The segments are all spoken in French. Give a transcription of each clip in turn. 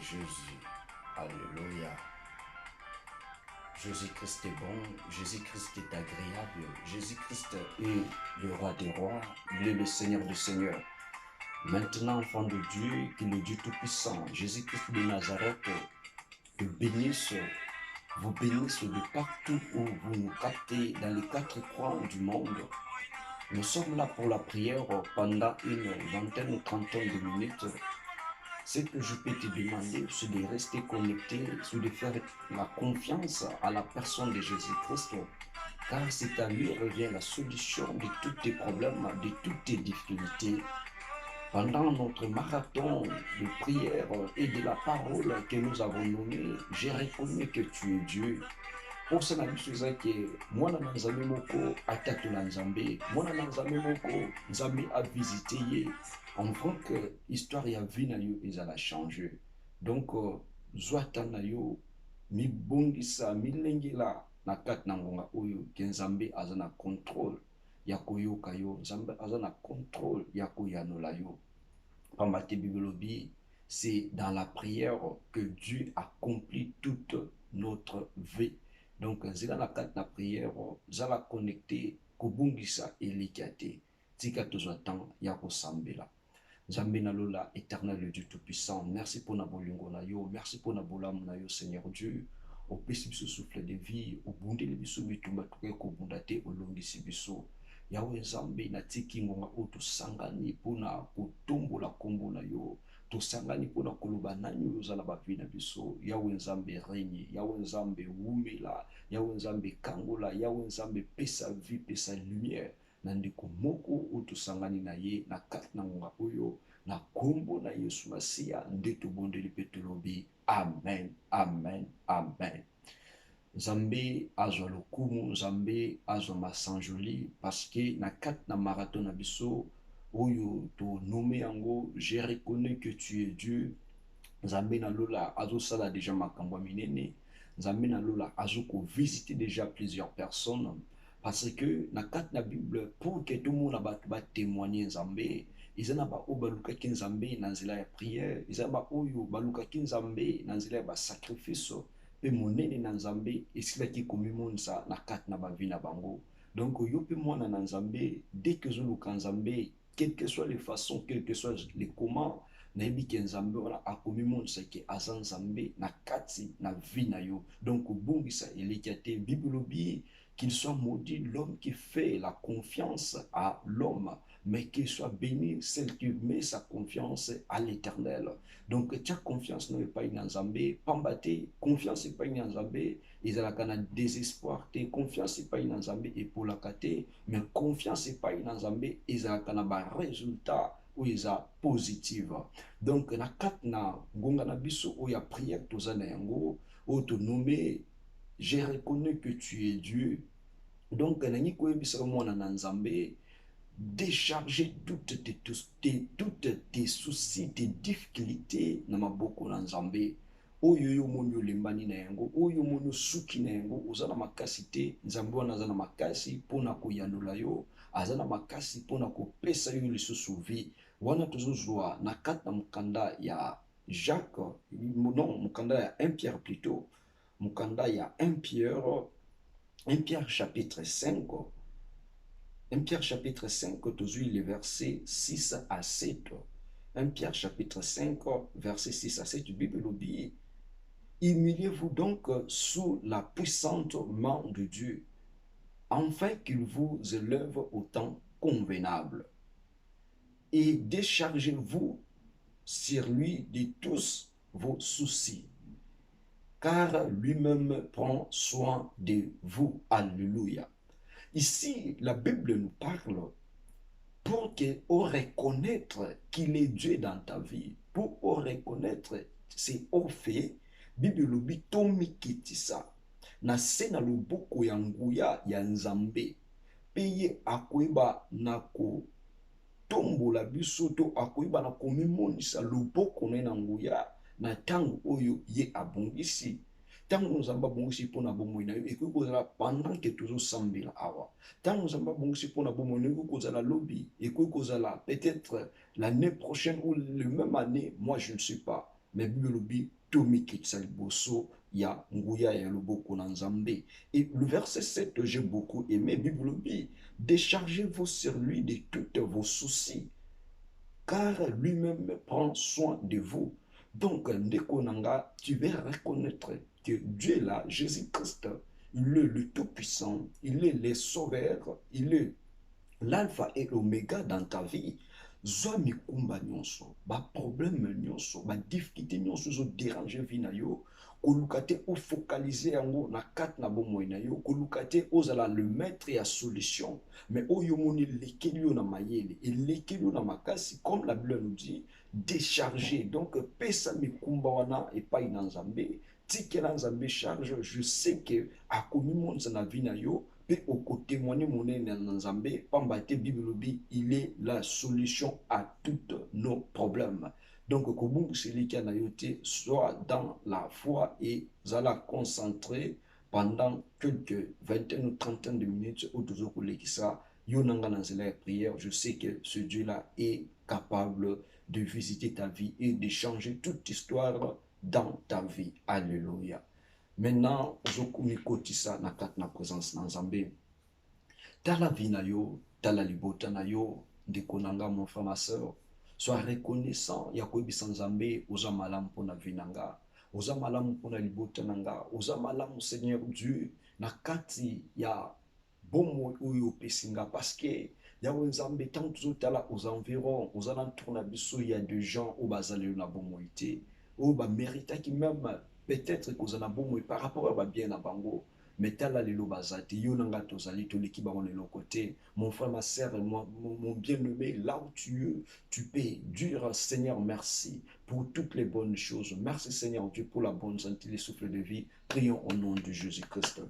Jésus. Alléluia. Jésus-Christ est bon, Jésus-Christ est agréable, Jésus-Christ est le roi des rois, il est le Seigneur des seigneurs. Maintenant, enfant de Dieu, qu'il est Dieu Tout-Puissant, Jésus-Christ de Nazareth, te bénisse, vous bénisse de partout où vous nous captez, dans les quatre coins du monde. Nous sommes là pour la prière pendant une vingtaine ou trentaine de minutes. Ce que je peux te demander, c'est de rester connecté, c'est de faire la confiance à la personne de Jésus-Christ, car c'est à lui revient la solution de tous tes problèmes, de toutes tes difficultés. Pendant notre marathon de prière et de la parole que nous avons nommée, j'ai reconnu que tu es Dieu. Posa na biso ezaki mwana na nzambe moko atatola nzambe, mwana na nzambe moko nzambe avisite ye, avant que histoire ya vie na yo ezala change. Donc zwata na yo mibongisa milengela na kati na ngonga oyo ke nzambe aza na contrôle ya koyoka yo, nzambe aza na contrôle ya koyanola yo. Pamba te bibelobi, c'est dans la prière que Dieu accomplit toute notre vie. Donc, zela na kati na prière, zala connecté, kobungisa elikiate. Tika tozwa temps ya kosambela. Nzambe na lola, éternel Dieu tout-puissant, merci pour na bolingo na yo, merci pour na bolamu na yo, Seigneur Dieu. Opesi biso souffle de vie, obundeli biso bitumba tuke kobunda te, olongisi biso. Yawe Nzambe natiki ngonga o tosangani pona kotombola kombo na yo, tosangani pona koloba nani ozala bavi na biso. Yawe Nzambe règne, Yawe Nzambe wumela, Yawe Nzambe kangola, Yawe Nzambe pesa vie, pesa lumière na ndeko moko o tosangani na ye na kati na ngonga oyo na kombo na Yesu Masia nde tobondeli pe tolobi amen, amen, amen. Nzambe azwa lokumu, Nzambe azwa masanjoli, parce que na kati na marathon na biso oyo to nommé yango je reconnais que tu es Dieu. Nzambe na lola azo sala déjà makambo minene, Nzambe na lola azo ko visiter déjà plusieurs personnes, parce que na kati na Bible pour que tout le monde ba témoigner Nzambe, izana ba o baluka ki Nzambe na nzela ya prière, izana ba oyo baluka ki Nzambe na nzela ya ba sacrifice. Pe monene na Nzambe esilaki komimonisa na kati na bavi na bango. Donc yo pe mwana na Nzambe, dès que ozoluka Nzambe, quelles que soient les façons, quels que soient les comment, nayebi ke Nzambe wana akomimonisa ke aza Nzambe na kati na vi na yo. Donc obongisa elikia te. Bible lobi qu'il soit maudit l'homme qui fait la confiance à l'homme, mais qu'il soit béni celle qui met sa confiance à l'Éternel. Donc tu as confiance non pas in Nzambe, pambate confiance pas in Nzambe, ezalaka na désespoir te, confiance pas in Nzambe epolaka te, mais confiance pas in Nzambe ezalaka na ba résultat ou eza positive. Donc na kat na ngonga na biso o ya prière tozana yango o to nommé j'ai reconnu que tu es Dieu. Donc nani koyebisa mwana na Nzambe décharger toutes tes soucis, tes difficultés na maboko na Nzambe. Oyo yo moni olembani na yango, oyo moni suki na yango, ozana makasi te, Nzambe wana azana makasi pona koyanola yo, azana makasi pona kopesa yo lisusu vie. Wana tozozwa na kati na mukanda ya Jacques, non, mukanda ya 1 Pierre plutôt, mukanda ya 1 Pierre chapitre 5, 1 Pierre chapitre 5, toujours les versets 6 à 7. 1 Pierre chapitre 5, verset 6 à 7, Bible l'obéit. Humiliez-vous donc sous la puissante main de Dieu, afin qu'il vous élève au temps convenable. Et déchargez-vous sur lui de tous vos soucis, car lui-même prend soin de vous. Alléluia. Ici, la Bible nous parle pour qu'on reconnaisse qu'il est Dieu dans ta vie, pour qu'on reconnaître ses hauts faits. Bible lobi tomi kitisa na se na loboko ya nguya ya Nzambe, peye akoyeba na kotombola biso to akoyeba na komimonisa loboko na nguya na tango oyo ye abongisi. Tango Nzambe abongisi mpona bomoi na yo ekoki kozala pendant que tozosambela awa. Tango Nzambe abongisi mpona bomoi na yo ekoki kozala lobi, ekoki kozala peut-être l'année prochaine ou le même année, moi je ne sais pas. mais biolobi tomikitsa liboso ya nguya ya loboko na nzambe. Et le verset 7, j'ai beaucoup aimé, biolobi, déchargez-vous sur lui de toutes vos soucis, car lui-même prend soin de vous. Donc, Ndekonanga, tu vas reconnaître que Dieu là, Jésus-Christ, il est le Tout-Puissant, il est le Sauveur, il est l'alpha et l'oméga dans ta vie. Zwa mikumba nyonso, ba problème nyonso, ba difficulté nyonso zo déranger vie na yo, koluka te o focaliser yango na kat na bomoi na yo, koluka te ozala le maître ya solution, mais oyo moni lekeli yo na mayele, elekeli yo na makasi, comme la Bible nous dit, décharger. Donc pesa mikumba wana epai na Nzambe, tikela Nzambe charge, je sais que akomi monza na vie na yo, pe okotémoigner monene na Nzambe, pamba te Bible bi, il est la solution à tous nos problèmes. Donc kobungu seliki na yote, soit dans la foi et zala concentré pendant quelques vingtaine ou trentaine de minutes au toujours kolekisa yo nanga na nzela ya prière. Je sais que ce Dieu là est capable de visiter ta vie et de changer toute histoire dans ta vie. Alléluia. Maintenant, ozokumi kotisa na kati na présence na Nzambe. Tala vie na yo, tala libota na yo, ndeko nanga mon frère ma sœur. Sois reconnaissant ya koyebisa Nzambe oza malamu mpona vie nanga, oza malamu mpona libota nanga, oza malamu Seigneur Dieu na kati ya bomoi oyo opesi nga, parce que yawe Nzambe tant tozotala aux environs, aux alentours na biso, il y a des gens oyo bazali na bomoi te, oyo baméritaki même peut-être kozala bomoi par rapport à babien na bango, mais tala lelo bazate yo nanga tozali toleki bango lelo côté. Mon frère, ma sœur, mon bien-aimé, là où tu peux dire Seigneur merci pour toutes les bonnes choses. Merci Seigneur Dieu pour la bonne santé, les souffles de vie. Prions au nom de Jésus-Christ.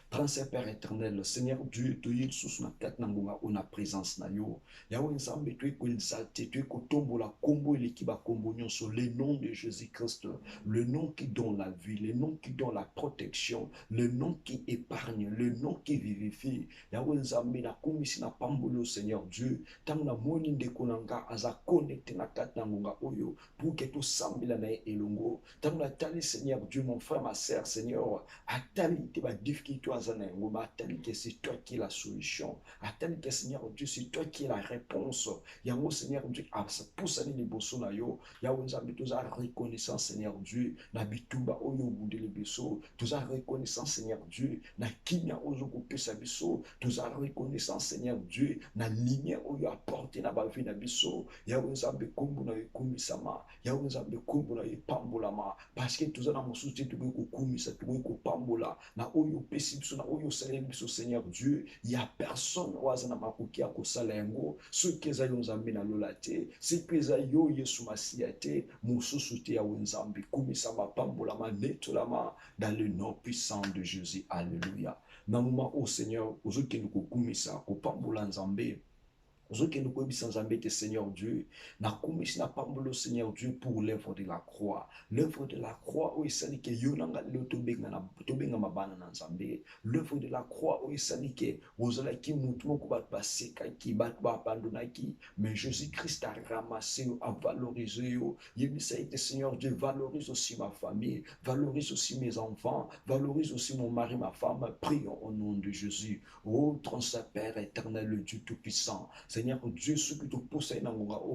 Transfert Père éternel, Seigneur Dieu, tu es sous na kat nangonga on a présence na yo. Yawe Nzambe tu es ko exalté, tu es ko tombola kombo elikiba kombo nyonso, le nom de Jésus-Christ, le nom qui donne la vie, le nom qui donne la protection, le nom qui épargne, le nom qui vivifie. Yawe Nzambe na komisi na pambolo Seigneur Dieu, tant na moni ndeko nanga aza connecté na kat nangonga oyo pour que tout sambila na elongo. Tant na tali Seigneur Dieu, mon frère, ma sœur, Seigneur, atali te ba difficulté que c'est toi qui es la solution. Attends que Seigneur Dieu, c'est toi qui es la réponse. Yango Seigneur Dieu, pousse à les bosso na yo. Yango Nzambe tous a reconnaissance Seigneur Dieu. Na bitumba oyo bunde le biso. Tous a reconnaissance Seigneur Dieu. Na kinya ozo couper sa biso. Tous a reconnaissance Seigneur Dieu. Na lumière oyo apporter na ba vie na biso. Yango Nzambe kombo na komisama. Yango Nzambe kombo na pambolama. Parce que tous a na mosusu tu ko komisa tu ko pambola. Na oyo pesi na oyo salem biso Seigneur Dieu, il y a personne wazana makoki akosala yango soki ezali Nzambe na lola te, soki ezali yo Yesu Masiya te, mosusu te ya Nzambe komisa mapambolama netolama dans le nom puissant de Jésus. Alléluia. Na moment au Seigneur ozokende kokumisa kopambola Nzambe, ozokende koyebisa Nzambe te Seigneur Dieu, na komisi na pambolo Seigneur Dieu pour l'œuvre de la croix. L'œuvre de la croix où esali ke yo nanga lelo tobenga mabana na Nzambe. L'œuvre de la croix où esali ke ozalaki mutu moko bato basekaki, bato babandonaki, mais Jésus-Christ a ramassé yo, a valorisé yo. Yebisa ete Seigneur Dieu, valorise aussi ma famille, valorise aussi mes enfants, valorise aussi mon mari, ma femme. Prions au nom de Jésus. Oh, transcend Père éternel, le Dieu tout-puissant. Seigneur Dieu, ce que tu possèdes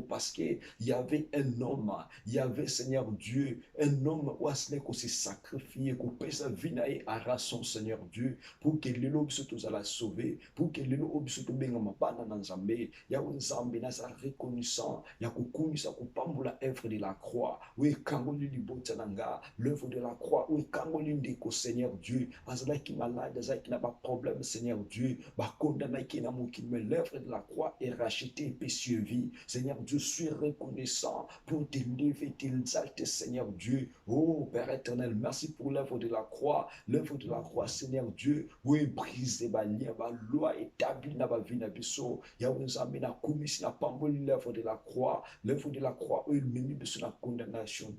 parce qu'il y avait un homme, il y avait, Seigneur Dieu, un homme où il s'est sacrifié, pour payer sa vie à raison, Seigneur Dieu, pour que les lobes se la sauver, pour que les lobes se benga mabana na Nzambe, ya Nzambe na sa reconnaissant, ya kukumisa kupambula œuvre de la croix, oui, kangoli libota nanga, l'œuvre de la croix, oui, kangoli ndeko, Seigneur Dieu, azala qui malade, azala qui n'a pas de problème, Seigneur Dieu, ba condamna qui n'a mouki, mais l'œuvre de la croix est racheté, précieux vie. Seigneur Dieu, suis reconnaissant pour t'élever, t'exalter, Seigneur Dieu. Oh Père éternel, merci pour l'œuvre de la croix. L'œuvre de la croix, Seigneur Dieu, oui, brise les liens, la loi établie dans la vie d'Abisso. Yahweh Nzambe na commission na pamboli l'œuvre de la croix. L'œuvre de la croix, oui, memi biso na condamnation,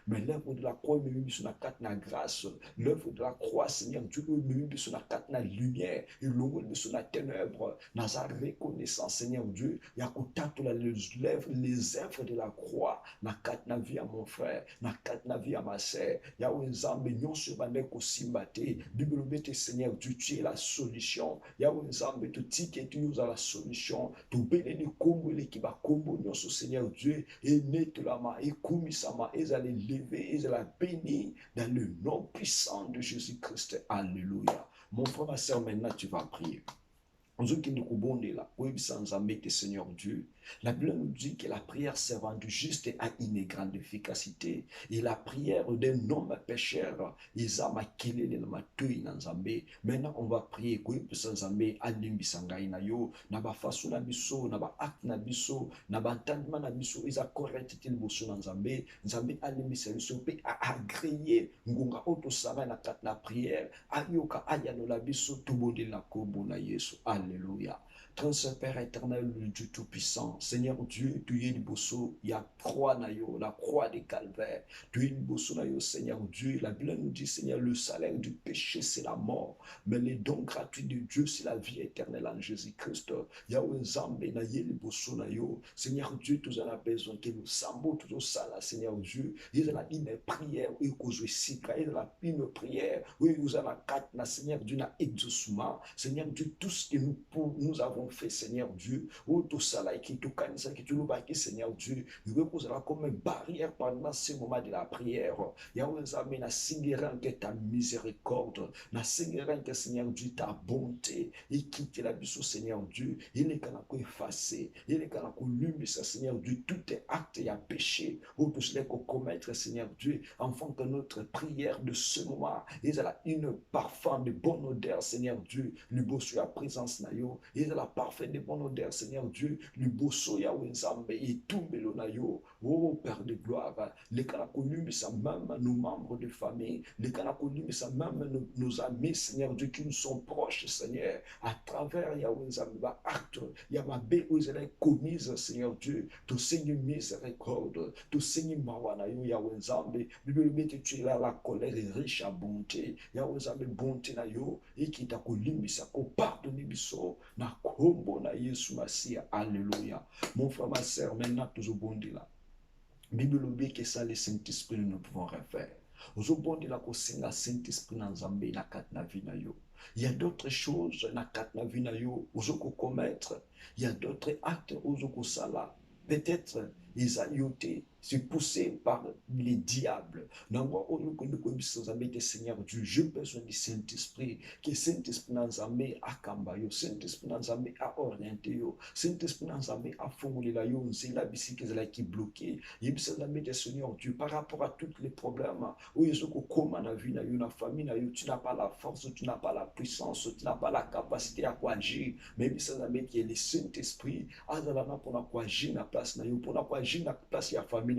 mais l'œuvre de la croix, memi biso na kat na grâce. L'œuvre de la croix, Seigneur Dieu, oui, memi biso na kat na lumière. Et l'œuvre biso na ténèbres, na sa reconnaissance, Seigneur Seigneur Dieu, ya kutatola les œuvres de la croix, na kati na vie à mon frère, na kati na vie à ma sœur, ya wenzambe nyonso bande kosimba te, Bible bete Seigneur Dieu, tu es la solution, ya wenzambe tu tike tu nous a la solution, tu beleni kombo ki ba kombo nyonso Seigneur Dieu, et netolama, et kumisama, et les lever, et la bénir dans le nom puissant de Jésus-Christ. Alléluia. Mon frère, ma soeur, maintenant tu vas prier. Seigneur Dieu, la Bible nous dit que la prière servant du juste a une grande efficacité. Et la prière d'un homme pécheur, maintenant on va prier Alléluia. Transfert Père éternel, le Dieu Tout-Puissant, Seigneur Dieu, tu es le bosso, il y a croix nayo, la croix des calvaires, tu es le bosso nayo, Seigneur Dieu, la Bible nous dit, Seigneur, le salaire du péché, c'est la mort, mais les dons gratuits de Dieu, c'est la vie éternelle en Jésus-Christ. Yahweh Zambé, naye le bosso nayo, Seigneur Dieu, tu en as besoin, que nous sambo, tout ça là, Seigneur Dieu, il y a une prière, il y a une prière, oui, nous avons quatre, Seigneur Dieu, na exaucement, Seigneur Dieu, tout ce que nous avons fait, Seigneur Dieu, oh, tout ça là, qui tout ça, qui tout le bâti, Seigneur Dieu, nous reposera comme une barrière pendant ce moment de la prière. Yahweh Zambé, na singéran que ta miséricorde, na singéran que Seigneur Dieu, ta bonté, et quitte la bise au Seigneur Dieu, il est qu'à effacer, il est qu'à lumière, Seigneur Dieu, tout est acte et à péché, oh, tout cela qu'on commettre, Seigneur Dieu, afin que notre prière de ce moment, il a une parfum de bonne odeur, Seigneur Dieu, le beau sur la présence nayo, il a la parfum de bonne odeur, Seigneur Dieu, le beau sur Yahweh Zambé, et tout melo nayo, oh Père de gloire, les canacolus, ça même nos membres de famille, les canacolus, ça même nos amis, Seigneur Dieu, qui nous sont proches, Seigneur, à travers Yahweh Zambé, acte, Yamabe, où ils ont commise, Seigneur Dieu, tout Seigneur miséricorde, tout Seigneur Mawanayo, Yahweh Zambé, Bible que tu es là, la colère est riche à bonté, Yahweh Zambé, bonté nayo, et qui t'a kolimbisa, ko pardonne biso, na kombo na Yesu Masia, alléluia. Mon frère, ma sœur, maintenant, toujours bonté là. Bible dit que ça, le Saint-Esprit, nous ne pouvons rien faire. Aujourd'hui, la kosenga Saint-Esprit dans Zambé, na kat na vie na yo. Il y a d'autres choses na kat na vie na yo, ozoko commettre. Il y a d'autres actes ozoko sala. Peut-être, ils ayoté, c'est poussé par les diables. Seigneur Dieu, j'ai besoin du Saint-Esprit, que Saint-Esprit dans Zambé a kambayo, Saint-Esprit dans Zambé a orienté yo, Saint-Esprit dans Zambé a formulé la yo, c'est la bisque qui est bloquée. Il Seigneur Dieu, par rapport à tous les problèmes, où ils ont comment la vie, la famille, tu n'as pas la force, tu n'as pas la puissance, tu n'as pas la capacité à quoi agir, mais il Seigneur qui est le Saint-Esprit, azalana pour quoi agir na place na yo, pour quoi agir na place ya famille.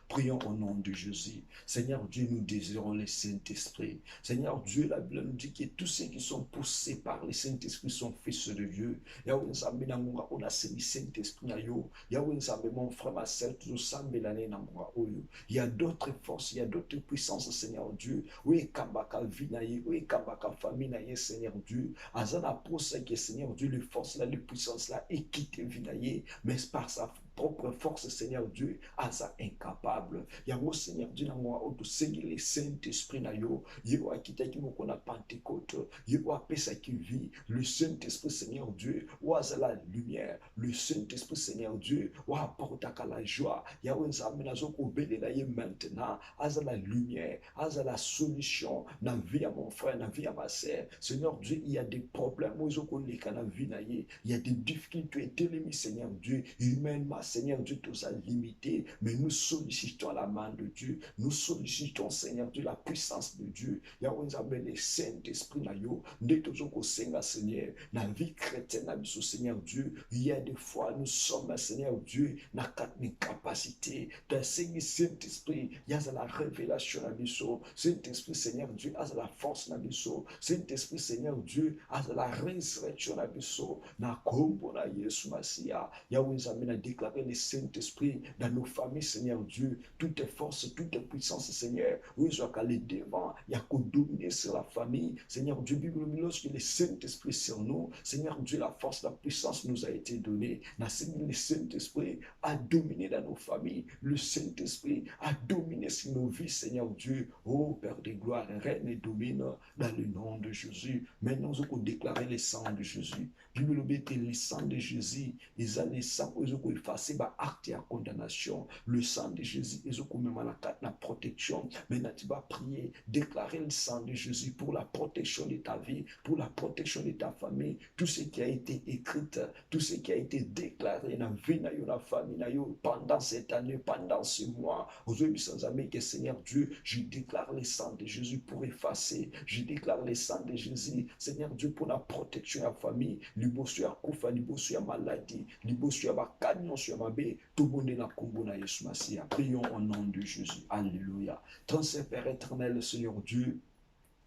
Prions au nom de Jésus. Seigneur Dieu, nous désirons le Saint-Esprit. Seigneur Dieu, la Bible nous dit que tous ceux qui sont poussés par le Saint-Esprit sont fils de Dieu. Yahweh Nzambe namunga on a semi Saint-Esprit na yo. Yahweh Nzambe mon frère ma sœur toujours sambe l'année namunga oyo. Il y a d'autres forces, il y a d'autres puissances, Seigneur Dieu. Oui kambaka vie na ye, oui kambaka famille na ye, Seigneur Dieu. Azana pour ça que Seigneur Dieu les forces là, les puissances là, et quitte vie na ye, mais par sa propre force, Seigneur Dieu, asa incapable. Yango Seigneur Dieu, nango auto seigneur le Saint-Esprit na yo, yego akita ki moko na Pentecôte, yego apesa ki vie, le Saint-Esprit Seigneur Dieu, oasa la lumière, le Saint-Esprit Seigneur Dieu, wa apporta la joie, yawe nzambe nazo ko belela ye maintenant, asa la lumière, asa la solution, na vie à mon frère, na vie à ma sœur. Seigneur Dieu, il y a des problèmes, ozo ko leka na vie na ye, il y a des difficultés, télémi Seigneur Dieu, humainement Seigneur Dieu, tout ça limité, mais nous sollicitons la main de Dieu, nous sollicitons, Seigneur Dieu, la puissance de Dieu. Yahweh Nzambe, le Saint-Esprit, na yo, ne toujours qu'au Seigneur, Seigneur, la vie chrétienne, na biso, Seigneur Dieu, il y a des fois, nous sommes, Seigneur Dieu, na quatre capacités, d'enseigner Saint-Esprit, il y a la révélation, na biso, Saint-Esprit, Seigneur Dieu, a la force, na biso, Saint-Esprit, Seigneur Dieu, a la résurrection, na biso, na kombo, na Yesu Masia, Yahweh Nzambe, na déclaré déclarer le Saint-Esprit dans nos familles, Seigneur Dieu. Toutes tes forces, toutes tes puissances, Seigneur. Oui, soit qu'à les devant, il y a qu'à dominer sur la famille. Seigneur Dieu, Bible, lorsque le Saint-Esprit sur nous, Seigneur Dieu, la force, la puissance nous a été donnée. Le Saint-Esprit a dominé dans nos familles. Le Saint-Esprit a dominé sur nos vies, Seigneur Dieu. Oh, Père de gloire, règne et domine dans le nom de Jésus. Maintenant, nous allons déclarer le sang de Jésus. Bible le sang de Jésus, ils ont le sang, ils ont effacé acte et condamnation. Le sang de Jésus, ils ont même la protection. Maintenant, tu vas prier, déclarer le sang de Jésus pour la protection de ta vie, pour la protection de ta famille. Tout ce qui a été écrit, tout ce qui a été déclaré dans la vie de la famille, pendant cette année, pendant ce mois, aujourd'hui, sans amis, que Seigneur Dieu, je déclare le sang de Jésus pour effacer. Je déclare le sang de Jésus, Seigneur Dieu, pour la protection de la famille. Libosu ya kufa, libosu ya maladie, libosu ya bakagnon sur ma bé, tout le monde na kombo na Yesu Masia. Prions au nom de Jésus. Alléluia. Transfert Père éternel, Seigneur Dieu,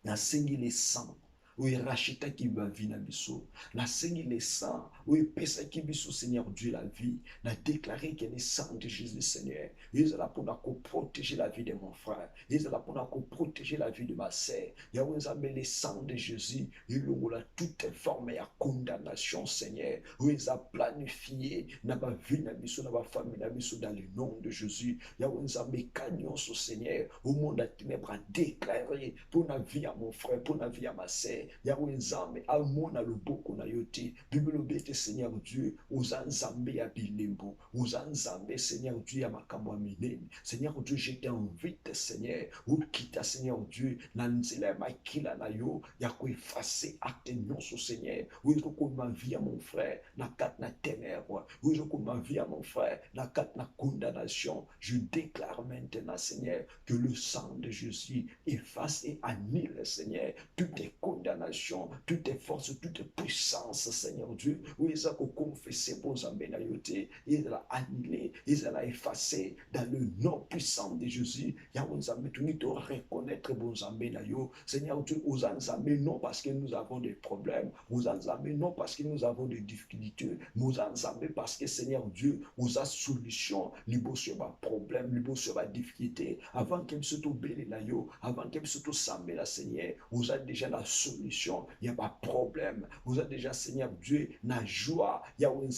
na sengi les sangs. Oui, racheta qui va vivre na biso. Na sengi les sangs. Oui, pesa qui biso, Seigneur Dieu, la vie. Na déclaré que les sangs de Jésus, Seigneur. Il est là pour protéger la vie de mon frère. Il est là pour protéger la vie de ma sœur. Il y a les sangs de Jésus. Il y a toute forme de condamnation, Seigneur. Oui, il a planifié. Na ba vie na biso, na ba famille na biso dans le nom de Jésus. Il y a mes cagnons, Seigneur. Au monde à ténèbres déclaré pour la vie à mon frère, pour la vie à ma sœur. Yahweh Nzambe amona loboko na yote. Bible obete Seigneur Dieu, oza Nzambe ya bilembo, oza Nzambe Seigneur Dieu ya makambo minene. Seigneur Dieu, je t'invite Seigneur, okita Seigneur Dieu, na nzela makila na yo, ya ko effacer acte nyonso Seigneur. Oui, je ko ma vie à mon frère, na kat na ténèbres. Oui, je ko ma vie à mon frère, na kat na condamnation. Je déclare maintenant Seigneur que le sang de Jésus efface et annule Seigneur toutes les condamnations, toutes tes forces, toutes tes puissances, Seigneur Dieu. Oui, ils ont confessé pour Zambénayoté, ils l'ont annulé, ils l'ont effacé dans le nom puissant de Jésus. Yahweh Zambé, tu dois reconnaître bon Zambénayo. Seigneur Dieu, aux Zambé, non parce que nous avons des problèmes, aux Zambé, non parce que nous avons des difficultés, mais aux Zambé parce que Seigneur Dieu, aux a solution, libo sur ma problème, libo sur ma difficulté, avant qu'elle se trouve belle là, avant qu'elle se trouve Zambé la Seigneur, vous avez déjà la solution, il n'y a pas de problème. Vous avez déjà, Seigneur Dieu, la joie, il y a une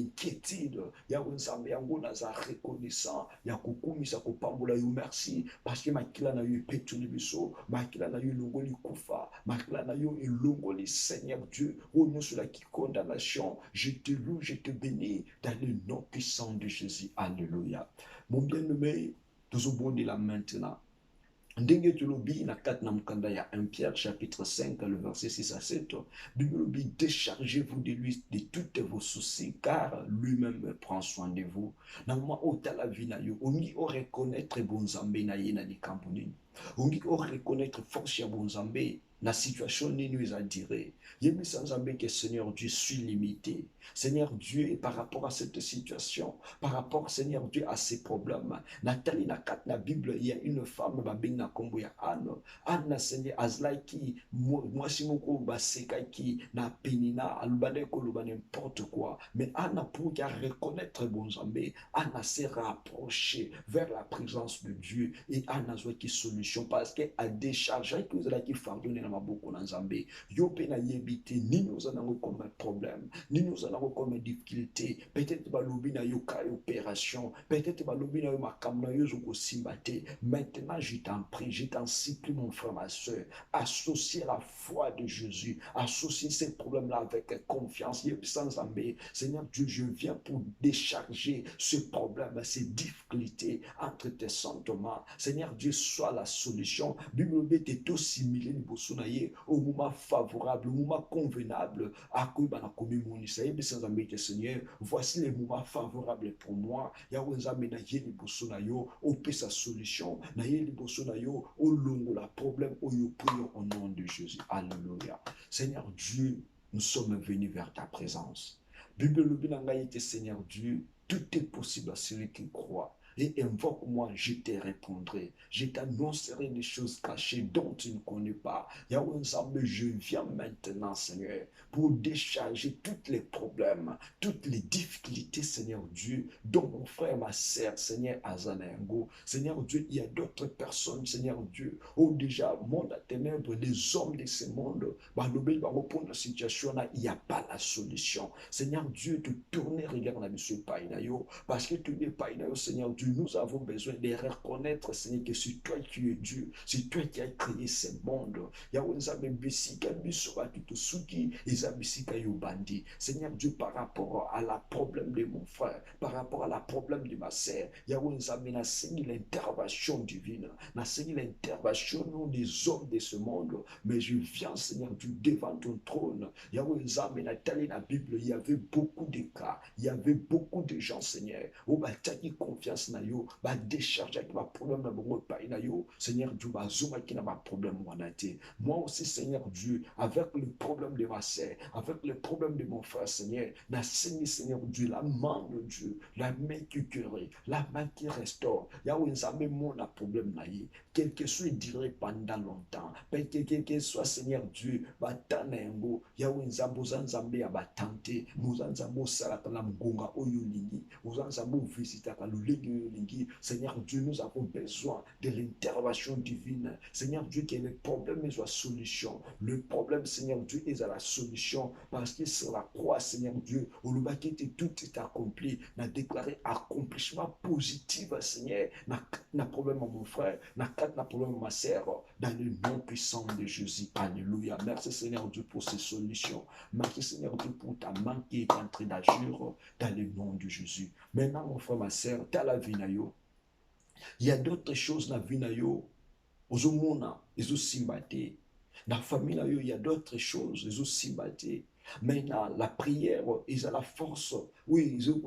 inquiétude, il y a une reconnaissant, il y a un ça merci, parce que ma kila na eu pétuli biso, ma kila na eu longoli kufa, ma kila na eu longoli Seigneur Dieu, au nom sur la condamnation, je te loue, je te bénis, dans le nom puissant de Jésus. Alléluia. Mon bien-aimé, nous avons dit là maintenant. Ndenge tulobi na 4 na mukanda ya 1 Pierre chapitre 5 le verset 6 à 7. Bible déchargez-vous de lui de toutes vos soucis car lui-même prend soin de vous. Na moi ota la vie na yo, ongi o reconnaître bon Nzambe na ye na likambo nini. Ongi o reconnaître force ya bon Nzambe la situation nini nous a diré. Yémi sans Nzambe que Seigneur Dieu suis limité. Seigneur Dieu, par rapport à cette situation, par rapport, Seigneur Dieu, à ces problèmes, Nathalie na kat na Bible, il y a une femme, babing na kombo ya Anne. Anne, Seigneur, azlai ki, moi si moko baseka ki, na penina, alubane ko luba n'importe quoi. Mais Anne, pour qu'à reconnaître bon Zambé, Anne s'est rapprochée vers la présence de Dieu. Et Anne a joué qui solution, parce qu'elle a déchargé que vous allez qui pardonner na maboko na Zambé. Yo pe na yebite, ni nous en avons comme un problème, ni nous en avons comme une difficulté. Peut-être que l'objet n'a pas opération. Peut-être que l'objet n'a pas simbate. Maintenant, je t'en prie, je t'en supplie, mon frère, ma soeur, associer la foi de Jésus, associer ces problèmes-là avec confiance. Seigneur Dieu, je viens pour décharger ce problème, ces difficultés entre tes sentiments. Seigneur Dieu, sois la solution. Bible est aussi similé au moment favorable, au moment convenable. À quoi Seigneur, voici les moments favorables pour moi. Yahweh Nzambe na yeli boso na yo, ope sa solution, na yeli boso na yo, au longo la problème, au yo prions au nom de Jésus. Alléluia. Seigneur Dieu, nous sommes venus vers ta présence. Bible le binanga était Seigneur Dieu, tout est possible à celui qui croit. et invoque-moi, je te répondrai. Je t'annoncerai des choses cachées dont tu ne connais pas. Yahweh Nzambe, je viens maintenant, Seigneur, pour décharger tous les problèmes, toutes les difficultés, Seigneur Dieu, dont mon frère, ma sœur, Seigneur Azanengo. Seigneur Dieu, il y a d'autres personnes, Seigneur Dieu, où déjà, monde à ténèbres, les hommes de ce monde, pour la situation là, il n'y a pas la solution. Seigneur Dieu, te tourner, regarde, monsieur Painayo, parce que tu n'es pas Seigneur Dieu, nous avons besoin de reconnaître, Seigneur, que c'est toi qui es Dieu, c'est toi qui as créé ce monde. Yahweh Nzambe bisika biso batutosuki eza bisika yo bandi. Seigneur Dieu, par rapport à la problème de mon frère, par rapport à la problème de ma sœur, Yahweh Nzambe n'a signé l'intervention divine, n'a signé l'intervention non des hommes de ce monde, mais je viens, Seigneur Dieu, devant ton trône. Yahweh Nzambe n'a tali la Bible, il y avait beaucoup de cas, il y avait beaucoup de gens, Seigneur, où bataki confiance na yo, ba décharger ma problème na bongo pa na yo, Seigneur Dieu, ba zoma qui n'a pas problème wanate. Moi aussi, Seigneur Dieu, avec le problème de ma sœur, avec le problème de mon frère, Seigneur, n'a signé, Seigneur Dieu, la main de Dieu, la main qui guérit, la main qui restaure. Yahweh Nzambe, mon problème na ye, quel que soit duré pendant longtemps, quel que soit, Seigneur Dieu, batanengo, Yahweh Nzambe, Nzambe ya batante, Nzambe salata na mgonga oyo lingi, Nzambe visita ka lulengi oyo lingi. Seigneur Dieu, nous avons besoin de l'intervention divine. Seigneur Dieu, que le problème soit solution. Le problème, Seigneur Dieu, est à la solution. Parce que sur la croix, Seigneur Dieu, au lieu que tout est accompli, n'a déclaré accomplissement positif, Seigneur. N'a problème à mon frère, n'a problème à ma sœur, dans le nom puissant de Jésus. Alléluia. Merci, Seigneur Dieu, pour ces solutions. Merci, Seigneur Dieu, pour ta main qui est en train d'agir dans le nom de Jésus. Maintenant, mon frère, ma sœur, tu as la vie, il y a d'autres choses dans la vie, ozomona ezosimbate na famille na yo, il y a d'autres choses ezosimbate. Maintenant la prière ils ont la force, oui, ils ont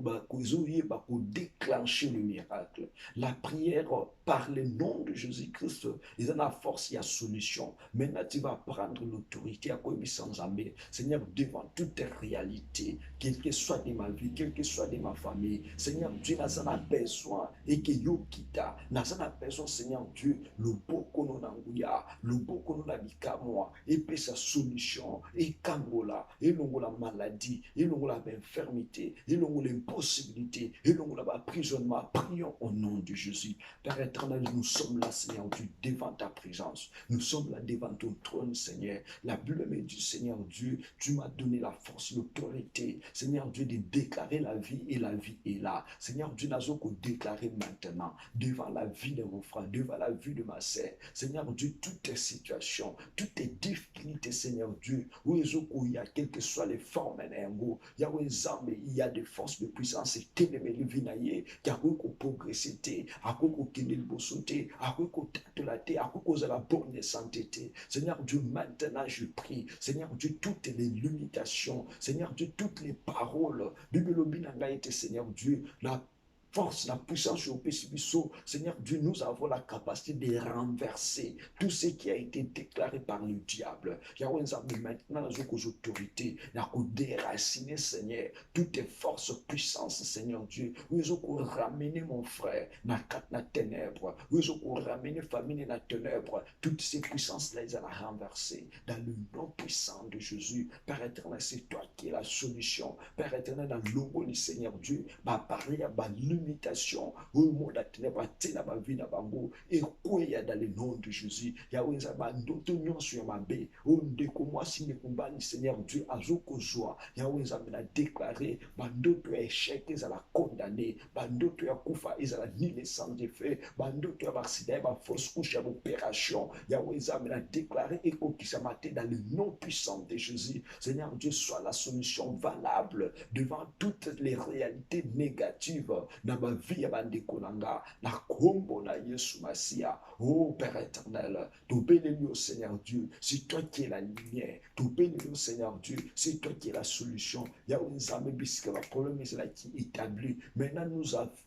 déclencher le miracle. La prière par le nom de Jésus-Christ, ils ont la force, il y a solution. Maintenant tu vas prendre l'autorité à quoi sans jamais, Seigneur, devant toute réalité, quel que soit de ma vie, quel que soit de ma famille. Seigneur Dieu, nous avons besoin et que yo kita, nous avons besoin, Seigneur Dieu, le beau qu'on a nanguya, le beau qu'on a bikamwa, et puis sa solution, et kangola, et l'ongo la maladie, et l'ongo la infirmité, et l'ongo l'impossibilité, et l'ongo la emprisonnement. Prions au nom de Jésus. Père éternel, nous sommes là, Seigneur Dieu, devant ta présence. Nous sommes là devant ton trône, Seigneur. La Bible me dit, Seigneur Dieu, tu m'as donné la force, l'autorité, Seigneur Dieu, de déclarer la vie et la vie est là. Seigneur Dieu, nous avons déclaré maintenant, devant la vie de mon frère, devant la vie de ma sœur. Seigneur Dieu, toutes tes situations, toutes tes difficultés, Seigneur Dieu, où il y a quelles que soient les formes, il y a des forces de puissance, et télémé vinaye, qui a progressé, à quoi qu'il bossoté, à quoi qu'il à quoi la bonne santé. Seigneur Dieu, maintenant je prie, Seigneur Dieu, toutes les limitations, Seigneur Dieu, toutes les paroles, Bible n'a été, Seigneur Dieu, la force, la puissance au Pessibiso, Seigneur Dieu, nous avons la capacité de renverser tout ce qui a été déclaré par le diable. Yahweh Nzambe, maintenant, nous avons aux autorités, nous avons déraciner, Seigneur, toutes tes forces, puissances, Seigneur Dieu. Nous avons ramené mon frère dans la ténèbre. Nous avons ramené la famille dans la ténèbre. Toutes ces puissances-là, ils ont renversé dans le nom puissant de Jésus. Père éternel, c'est toi qui es la solution. Père éternel, dans l'ombre du Seigneur Dieu, ma parole, ma limitation, au monde à ténèbres, à ma vie, à ma bango, et quoi il y a dans le nom de Jésus. Yahweh Nzambe, d'autres nions sur ma baie, au ndekoma, si ne combat, Seigneur Dieu, à Zokozwa, Yahweh Nzambe a déclaré, d'autres échecs, ils allaient condamner, d'autres Koufa, ils allaient nier sans effet, d'autres accidents, fausse couche à l'opération. Yahweh Nzambe a déclaré, et qui s'est maté dans le nom puissant de Jésus. Seigneur Dieu, soit la solution valable devant toutes les réalités négatives dans ma vie, Bandekolanga, la combo na Yesu Masia. Oh Père éternel, tout bénis au Seigneur Dieu, c'est toi qui es la lumière. Tout bénis au Seigneur Dieu, c'est toi qui es la solution. Yahweh Nzambe bisque le problème est là qui établit. Maintenant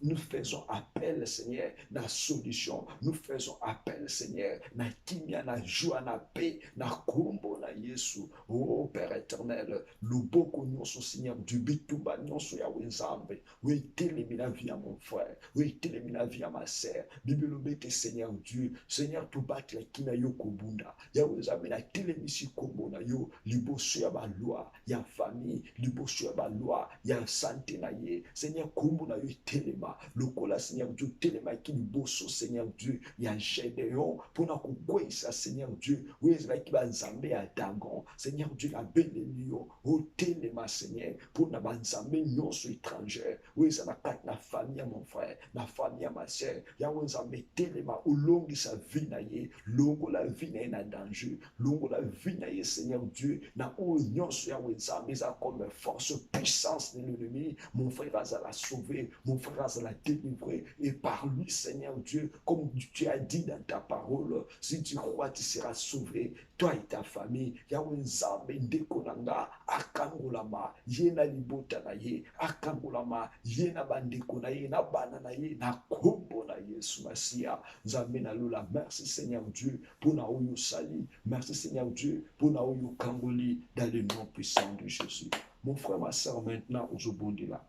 nous faisons appel, Seigneur, la solution. Nous faisons appel, Seigneur, na kimia, na joie, na paix, na combo na Yesu. Oh Père éternel, le beau qu'on Seigneur du bituba nyonso Yahweh Nzambe. Oui, télémina vie à mon frère. Oui, telemi na vie à ma sœur. Bible lobete Seigneur Dieu. Seigneur, tu bats la kina yo kobunda. Yahweh Nzambe na telemi si kombo na yo. Liboso ya ba loi, ya famille, liboso ya ba loi, ya santé na ye. Seigneur, kombo na yo telema. Lokola Seigneur Dieu, telema ki liboso Seigneur Dieu. Ya Gédéon, pour na kukwesa Seigneur Dieu. Oui, Ezra ki ba Nzambe ya Dagon. Seigneur Dieu, na beleli yo. O telema Seigneur, pour na ba Nzambe nyonso étranger. Oui, ça na kat na famille à mon frère, na famille à ma soeur. Yahweh Nzambe telema ulongi sa vie na ye. Longo la vie na ye na danger. Longo la vie na ye Seigneur Dieu. Na o nyonso Yahweh Nzambe za comme force, puissance de l'ennemi. Mon frère va la sauver, mon frère va la délivrer. Et par lui Seigneur Dieu, comme tu as dit dans ta parole, si tu crois tu seras sauvé. Toi et ta famille, Yahweh Nzambe ndekonanga akangolama yena libota na ye akangolama yena bandeko na ye na bana na ye na kombo na Yesu Masia Nzambe na lola. Merci Seigneur Dieu pour na oyo sali. Merci Seigneur Dieu pour na oyo kangoli dans le nom puissant de Jésus. Mon frère, ma soeur, maintenant aux obondis là.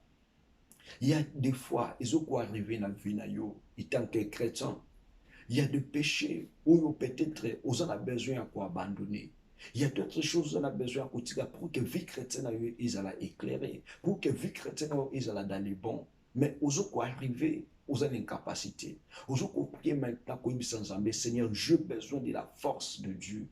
Il y a des fois, ils ont arrivé dans la vie na yo, étant que chrétien. Il y a des péchés où peut-être on a besoin à abandonner. Il y a d'autres choses qu'on a besoin à continuer pour que la vie chrétienne soit éclairée, pour que la vie chrétienne soit dans les bons. Mais aux autres arriver, aux incapacité. Aux autres qui maintenant, Seigneur, j'ai besoin de la force de Dieu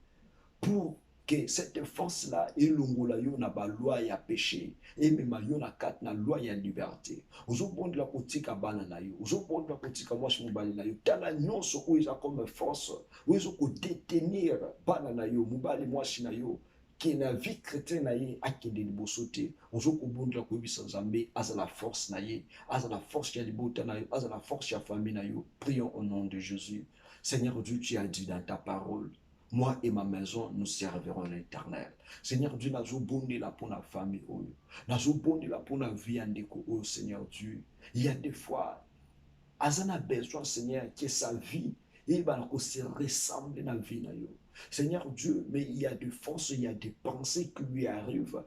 pour que cette force-là, et l'ongola yo na ba loi ya péché, et même yo na kat na loi ya liberté. Ozo bonde la kotika bana na yo, ozo bonde la kotika mwashi mubali na yo, tala nyonso ou isa comme force, ou iso ko détenir bana na yo, mubali mwashi na yo, qui na vie chrétienne na ye, akende liboso te, ozo ko bonde la koyebisa Nzambe, aza la force na ye, aza la force ya libota na yo, aza la force ya famille na yo. Prions au nom de Jésus. Seigneur Dieu, tu as dit dans ta parole, moi et ma maison, nous servirons l'Éternel. Seigneur Dieu, nous bonné là pour la famille. Nous bonné là pour la vie en déco, Seigneur Dieu. Il y a des fois, Azana a besoin, Seigneur, que sa vie, et ben, qu'on se ressemble dans la vie. Seigneur Dieu, mais il y a des forces, il y a des pensées qui lui arrivent.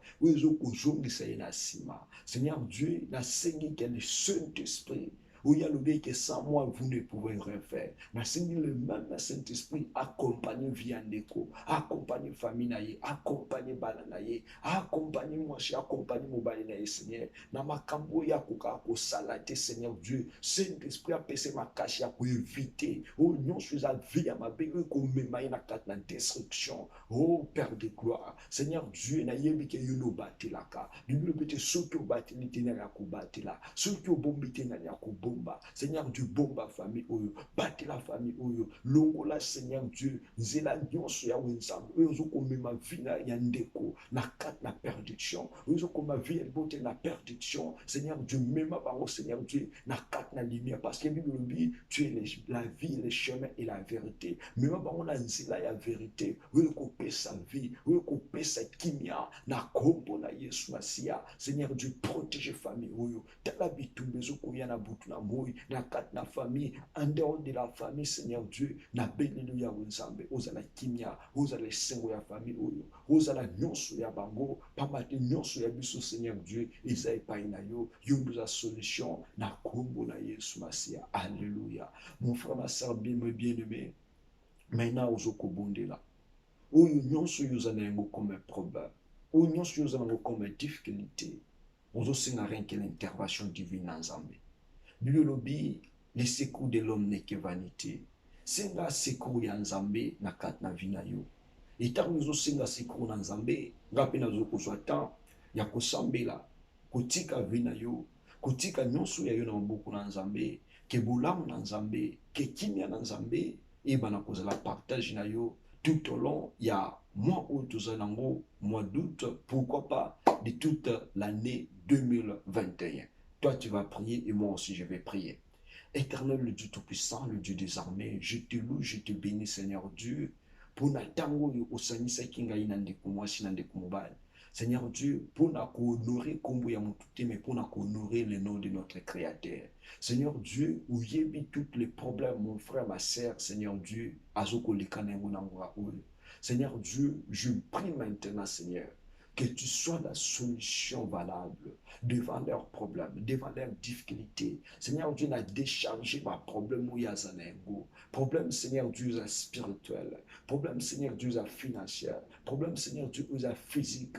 Seigneur Dieu, la Seigneur qui est le Saint-Esprit. Où il y a le bien que sans moi, vous ne pouvez rien faire. Mais Seigneur, le même Saint-Esprit accompagne Viandeko, accompagne famille, accompagne Balanaye, accompagne moi, accompagne mon Balanaye, Seigneur. Dans ma cambo, ya kuka ko salate, Seigneur Dieu. Saint-Esprit a passé ma cache pour éviter. Oh non, je suis à vie à ma bégue, comme me maille na destruction. Oh Père de gloire, Seigneur Dieu, na yebi ke yuno bati laka. Bible bete soto bati litena ya ku bati la. Soto bombi tena ya ku bomba. Seigneur Dieu, bomba famille oyo, bati la famille oyo. Longo la Seigneur Dieu, nzela nyonso ya wenzambe. Oyo zoko mema vina ya ndeko na kat na perdition. Oyo zoko ma vie bote na perdition. Seigneur Dieu, mema bango Seigneur Dieu na kat na lumière parce que Bible dit tu es la vie, le chemin et la vérité. Mema bango na nzela ya vérité. Oyo ko sa vie, oyo ko sa kimia na kombo na Yesu Masia. Seigneur Dieu, protège famille oyo. Tala bitumbe zoko ya na butu na moi na kat na famille en dehors de la famille Seigneur Dieu na belelo ya wenzambe ozala kimia ozala sengo ya famille oyo ozala nyonso ya bango pamate nyonso ya biso Seigneur Dieu eza epai na yo yondoza solution na kombo na Yesu Masia. Alléluia. Mon frère, ma sœur bien-aimé, maintenant ozoko bondela oyo nyonso yozana yango comme problème oyo nyonso yozana yango comme difficulté ozosenga rien que l'intervention divine na Nzambe. Bible lobi, le secours de l'homme n'est que vanité. Senga secours ya Nzambe na kat na vie na yo. Et tant nous senga secours na Nzambe, ngape na zo kozwa temps ya kosambela, kotika vie na yo, kotika nyonso ya yo na mboku na Nzambe, ke bolamu na Nzambe, ke kimia na Nzambe, et bana kozala partage na yo tout au long ya mois août nango, mois d'août, pourquoi pas de toute l'année 2021. Toi, tu vas prier et moi aussi, je vais prier. Éternel, le Dieu Tout-Puissant, le Dieu des armées, je te loue, je te bénis, Seigneur Dieu, pour na tango yo osanisa kinga inande kumwasi nande kumubali. Seigneur Dieu, pour na honorer kombo ya mutute, mais pour na honorer le nom de notre Créateur. Seigneur Dieu, où yebi tous les problèmes, mon frère, ma sœur, Seigneur Dieu, azoko lekana nangwa oyo. Seigneur Dieu, je prie maintenant, Seigneur, que tu sois la solution valable devant leurs problèmes, devant leurs difficultés. Seigneur Dieu, n'a déchargé ma problème où il y a un problème, Seigneur Dieu, spirituel, problème, Seigneur Dieu, financier, problème, Seigneur Dieu, physique.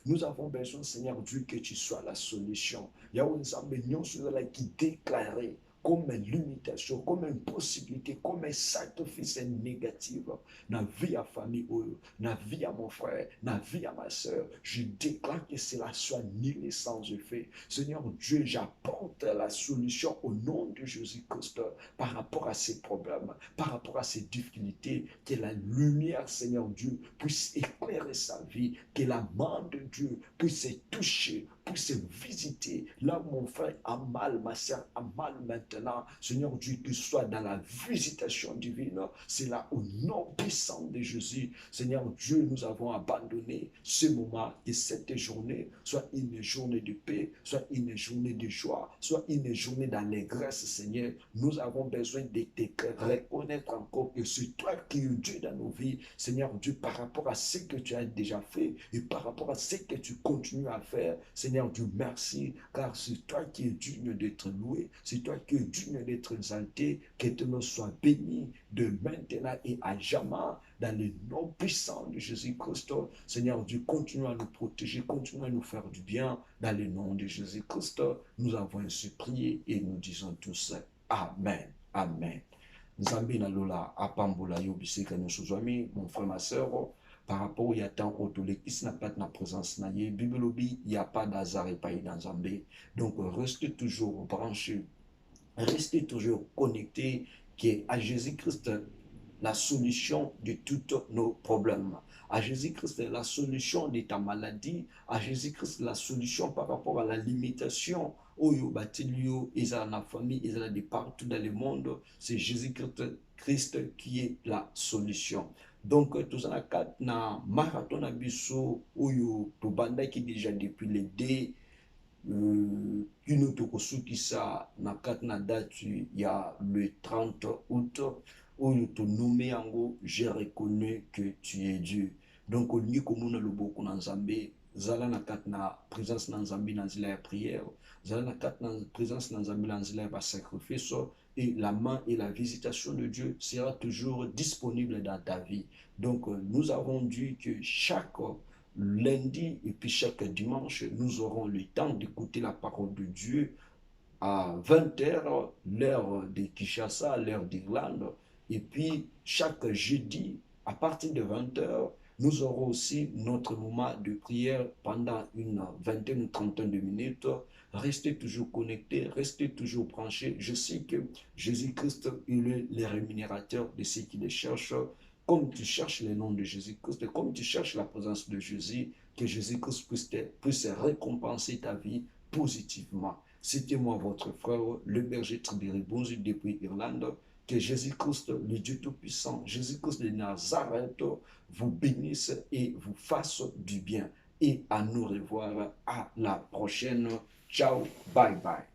Nous avons besoin, Seigneur Dieu, que tu sois la solution. Qui déclaré comme une limitation, comme une possibilité, comme un sacrifice négatif dans la vie à famille, dans la vie à mon frère, dans la vie à ma soeur. Je déclare que cela soit nul et sans effet. Seigneur Dieu, j'apporte la solution au nom de Jésus-Christ par rapport à ces problèmes, par rapport à ces difficultés, que la lumière, Seigneur Dieu, puisse éclairer sa vie, que la main de Dieu puisse toucher, puisse visiter là où mon frère a mal, ma soeur a mal maintenant. Seigneur Dieu, que soit dans la visitation divine, c'est là au nom puissant de Jésus. Seigneur Dieu, nous avons abandonné ce moment, que cette journée soit une journée de paix, soit une journée de joie, soit une journée d'allégresse, Seigneur. Nous avons besoin de te reconnaître encore que c'est toi qui es Dieu dans nos vies, Seigneur Dieu, par rapport à ce que tu as déjà fait et par rapport à ce que tu continues à faire. Seigneur Dieu, merci, car c'est toi qui es digne d'être loué, c'est toi qui es digne d'être exalté, que ton nom soit béni de maintenant et à jamais dans le nom puissant de Jésus-Christ. Seigneur Dieu, continue à nous protéger, continue à nous faire du bien dans le nom de Jésus-Christ. Nous avons ainsi prié et nous disons tous Amen. Amen. Nzambi na lola apambola yo bisika nyonso mon frère ma soeur par rapport au yatan otolekisi na kati na présence na ye bibelobi il n'y a pas d'hasard et pas dans Nzambe. Donc restez toujours branchés, restez toujours connectés à Jésus-Christ la solution de tous nos problèmes. À Jésus-Christ, la solution de ta maladie. À Jésus-Christ, la solution par rapport à la limitation. Oyo batilio, ils ont la famille, ils ont de partout dans le monde. C'est Jésus-Christ qui est la solution. Donc, tout ça, na marathon abisso, oyo, to banda qui déjà depuis le dé, une qui ça, na kat na date, il y a le 30 août, oyo to nommé yango, je reconnais que tu es Dieu. Donc, au lieu comme on a le beaucoup dans Zambé, zala na kat na présence dans Zambé dans la prière, zala na kat na présence dans Zambé dans la sacrifice, et la main et la visitation de Dieu sera toujours disponible dans ta vie. Donc, nous avons dit que chaque lundi et puis chaque dimanche, nous aurons le temps d'écouter la parole de Dieu à 20h, l'heure de Kinshasa, l'heure d'Irlande. Et puis, chaque jeudi, à partir de 20h, nous aurons aussi notre moment de prière pendant une vingtaine ou trentaine de minutes. Restez toujours connectés, restez toujours branchés. Je sais que Jésus-Christ est le rémunérateur de ceux qui les cherchent. Comme tu cherches le nom de Jésus-Christ, comme tu cherches la présence de Jésus, que Jésus-Christ puisse récompenser ta vie positivement. C'était moi, votre frère, le berger Tribéribonzi depuis Irlande. Que Jésus-Christ, le Dieu Tout-Puissant, Jésus-Christ de Nazareth, vous bénisse et vous fasse du bien. Et à nous revoir à la prochaine. Ciao, bye bye.